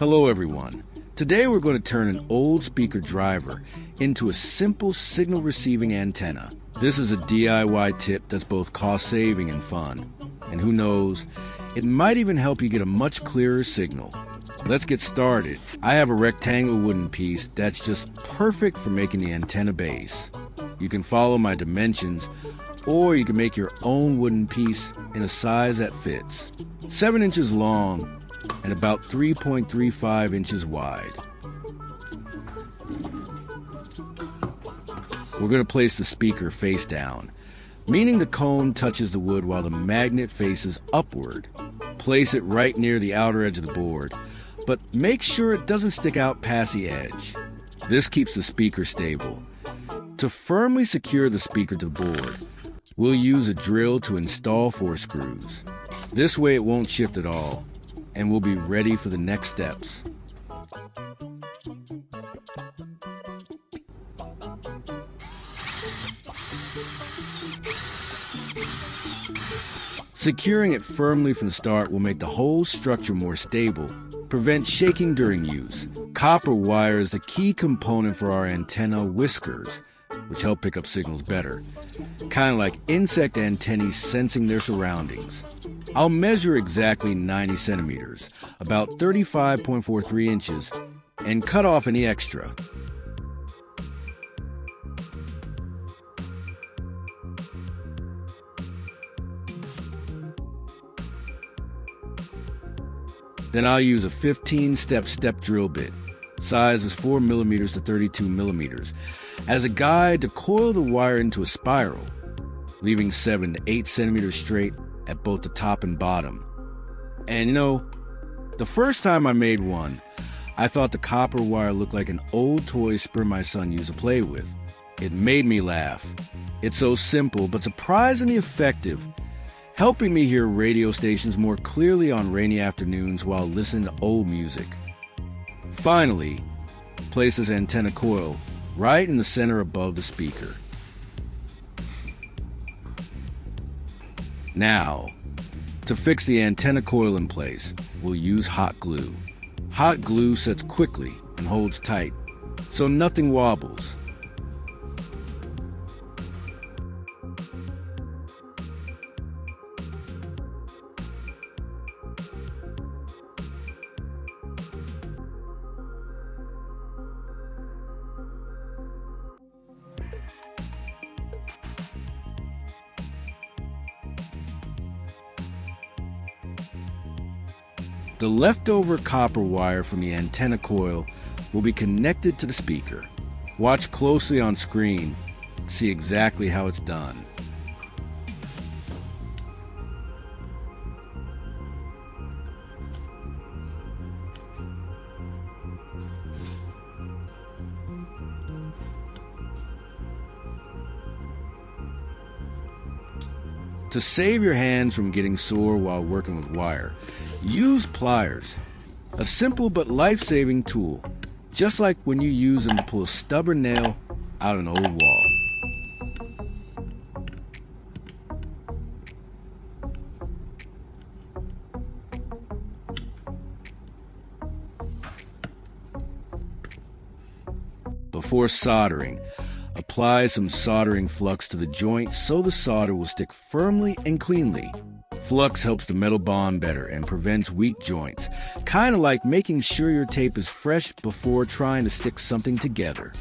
Hello everyone. Today we're going to turn an old speaker driver into a simple signal receiving antenna. This is a DIY tip that's both cost-saving and fun. And who knows, it might even help you get a much clearer signal. Let's get started. I have a rectangle wooden piece that's just perfect for making the antenna base. You can follow my dimensions, or you can make your own wooden piece in a size that fits. 7 inches long and about 3.35 inches wide. We're going to place the speaker face down, meaning the cone touches the wood while the magnet faces upward. Place it right near the outer edge of the board, but make sure it doesn't stick out past the edge. This keeps the speaker stable. To firmly secure the speaker to the board, we'll use a drill to install 4 screws. This way it won't shift at all, and we'll be ready for the next steps. Securing it firmly from the start will make the whole structure more stable, prevent shaking during use. Copper wire is the key component for our antenna whiskers, which help pick up signals better. Kind of like insect antennae sensing their surroundings. I'll measure exactly 90 centimeters, about 35.43 inches, and cut off any extra. Then I'll use a 15-step drill bit. Size is 4 millimeters to 32 millimeters, as a guide to coil the wire into a spiral, leaving 7 to 8 centimeters straight at both the top and bottom. And you know, the first time I made one, I thought the copper wire looked like an old toy my son used to play with. It made me laugh. It's so simple but surprisingly effective, helping me hear radio stations more clearly on rainy afternoons while listening to old music. Finally, place this antenna coil right in the center above the speaker. Now, to fix the antenna coil in place, we'll use hot glue. Hot glue sets quickly and holds tight, so nothing wobbles. The leftover copper wire from the antenna coil will be connected to the speaker. Watch closely on screen to see exactly how it's done. To save your hands from getting sore while working with wire, use pliers, a simple but life-saving tool, just like when you use them to pull a stubborn nail out an old wall. Before soldering, apply some soldering flux to the joint so the solder will stick firmly and cleanly. Flux helps the metal bond better and prevents weak joints, kind of like making sure your tape is fresh before trying to stick something together.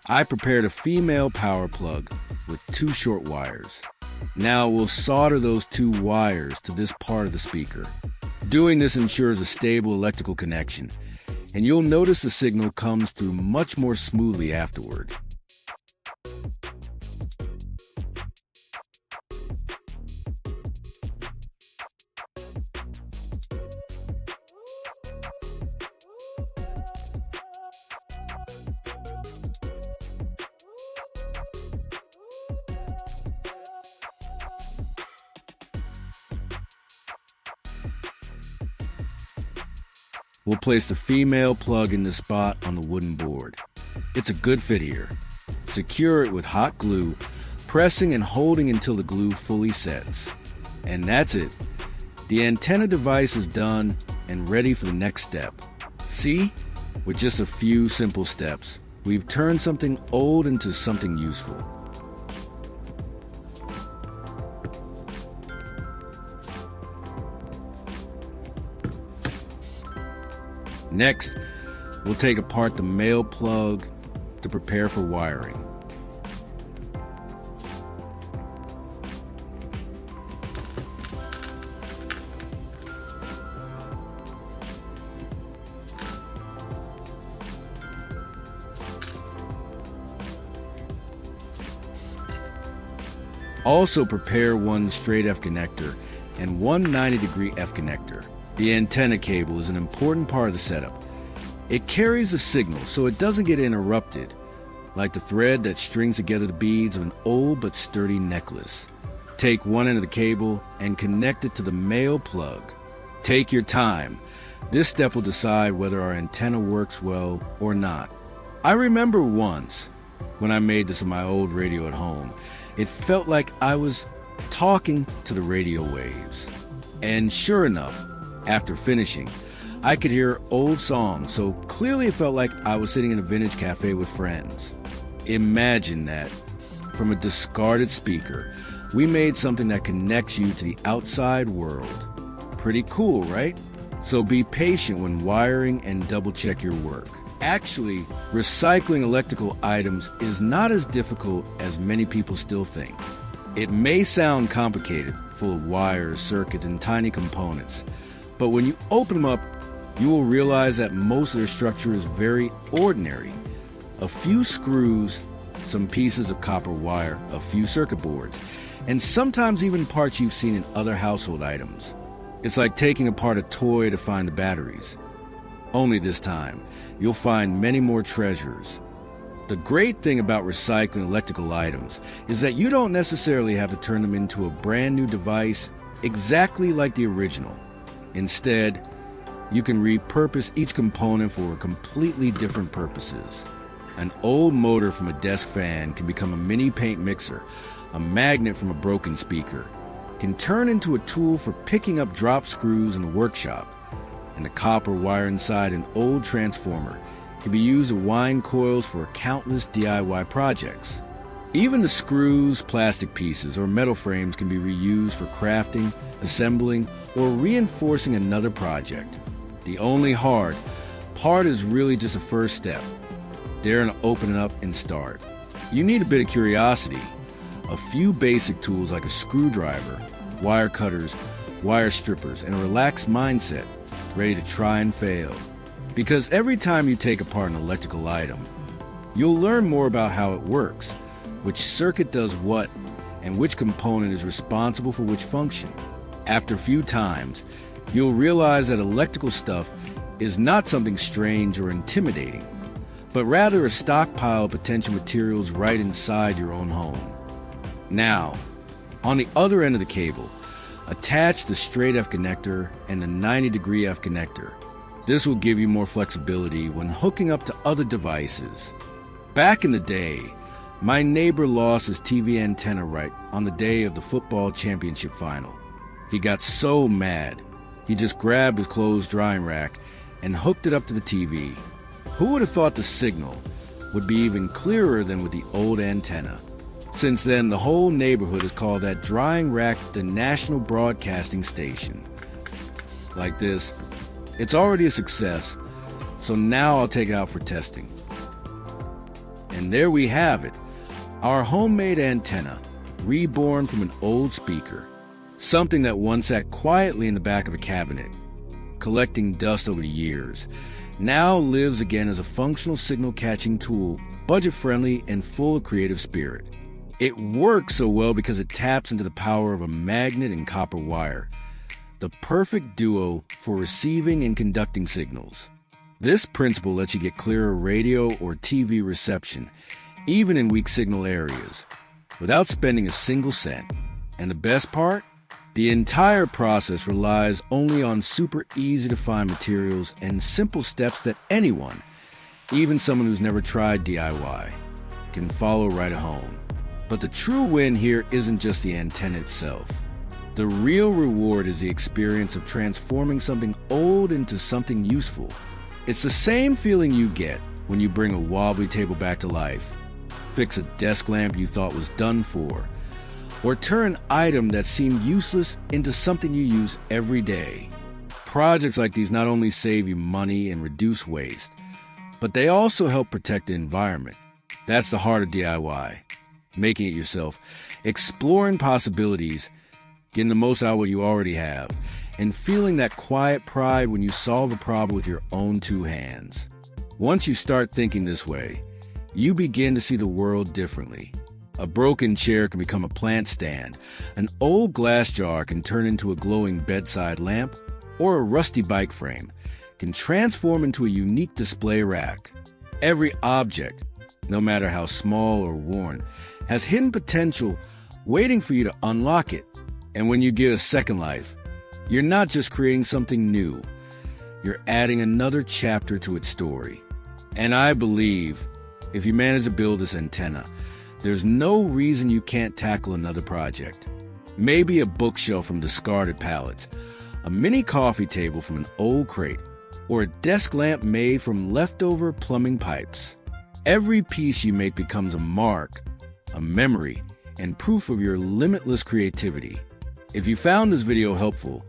I prepared a female power plug with 2 short wires. Now we'll solder those 2 wires to this part of the speaker. Doing this ensures a stable electrical connection, and you'll notice the signal comes through much more smoothly afterward. We'll place the female plug in the spot on the wooden board. It's a good fit here. Secure it with hot glue, pressing and holding until the glue fully sets. And that's it. The antenna device is done and ready for the next step. See? With just a few simple steps, we've turned something old into something useful. Next, we'll take apart the male plug to prepare for wiring. Also prepare one straight F connector and one 90-degree F connector. The antenna cable is an important part of the setup. It carries a signal so it doesn't get interrupted, like the thread that strings together the beads of an old but sturdy necklace. Take one end of the cable and connect it to the male plug. Take your time. This step will decide whether our antenna works well or not. I remember once, when I made this on my old radio at home, it felt like I was talking to the radio waves. And sure enough, after finishing, I could hear old songs, so clearly it felt like I was sitting in a vintage cafe with friends. Imagine that. From a discarded speaker, we made something that connects you to the outside world. Pretty cool, right? So be patient when wiring and double-check your work. Actually, recycling electrical items is not as difficult as many people still think. It may sound complicated, full of wires, circuits, and tiny components, but when you open them up, you will realize that most of their structure is very ordinary. A few screws, some pieces of copper wire, a few circuit boards, and sometimes even parts you've seen in other household items. It's like taking apart a toy to find the batteries. Only this time, you'll find many more treasures. The great thing about recycling electrical items is that you don't necessarily have to turn them into a brand new device exactly like the original. Instead, you can repurpose each component for completely different purposes. An old motor from a desk fan can become a mini paint mixer. A magnet from a broken speaker can turn into a tool for picking up drop screws in the workshop. And the copper wire inside an old transformer can be used to wind coils for countless DIY projects. Even the screws, plastic pieces, or metal frames can be reused for crafting, assembling, or reinforcing another project. The only hard part is really just a first step. Daring to open it up and start. You need a bit of curiosity, a few basic tools like a screwdriver, wire cutters, wire strippers, and a relaxed mindset, ready to try and fail. Because every time you take apart an electrical item, you'll learn more about how it works, which circuit does what, and which component is responsible for which function. After a few times, you'll realize that electrical stuff is not something strange or intimidating, but rather a stockpile of potential materials right inside your own home. Now, on the other end of the cable, attach the straight F connector and the 90-degree F connector. This will give you more flexibility when hooking up to other devices. Back in the day, my neighbor lost his TV antenna right on the day of the football championship final. He got so mad, he just grabbed his clothes drying rack and hooked it up to the TV. Who would have thought the signal would be even clearer than with the old antenna? Since then, the whole neighborhood has called that drying rack the national broadcasting station. Like this, it's already a success, so now I'll take it out for testing. And there we have it, our homemade antenna, reborn from an old speaker. Something that once sat quietly in the back of a cabinet, collecting dust over the years, now lives again as a functional signal-catching tool, budget-friendly and full of creative spirit. It works so well because it taps into the power of a magnet and copper wire, the perfect duo for receiving and conducting signals. This principle lets you get clearer radio or TV reception, even in weak signal areas, without spending a single cent. And the best part? The entire process relies only on super easy-to-find materials and simple steps that anyone, even someone who's never tried DIY, can follow right home. But the true win here isn't just the antenna itself. The real reward is the experience of transforming something old into something useful. It's the same feeling you get when you bring a wobbly table back to life, fix a desk lamp you thought was done for, or turn an item that seemed useless into something you use every day. Projects like these not only save you money and reduce waste, but they also help protect the environment. That's the heart of DIY. Making it yourself, exploring possibilities, getting the most out of what you already have, and feeling that quiet pride when you solve a problem with your own two hands. Once you start thinking this way, you begin to see the world differently. A broken chair can become a plant stand, an old glass jar can turn into a glowing bedside lamp, or a rusty bike frame can transform into a unique display rack. Every object, no matter how small or worn, has hidden potential waiting for you to unlock it. And when you give a second life, you're not just creating something new, you're adding another chapter to its story. And I believe if you manage to build this antenna, there's no reason you can't tackle another project. Maybe a bookshelf from discarded pallets, a mini coffee table from an old crate, or a desk lamp made from leftover plumbing pipes. Every piece you make becomes a mark, a memory, and proof of your limitless creativity. If you found this video helpful,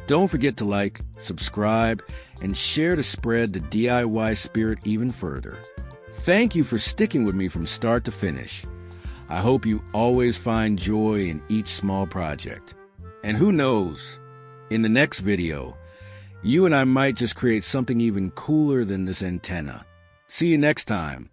don't forget to like, subscribe, and share to spread the DIY spirit even further. Thank you for sticking with me from start to finish. I hope you always find joy in each small project. And who knows, in the next video, you and I might just create something even cooler than this antenna. See you next time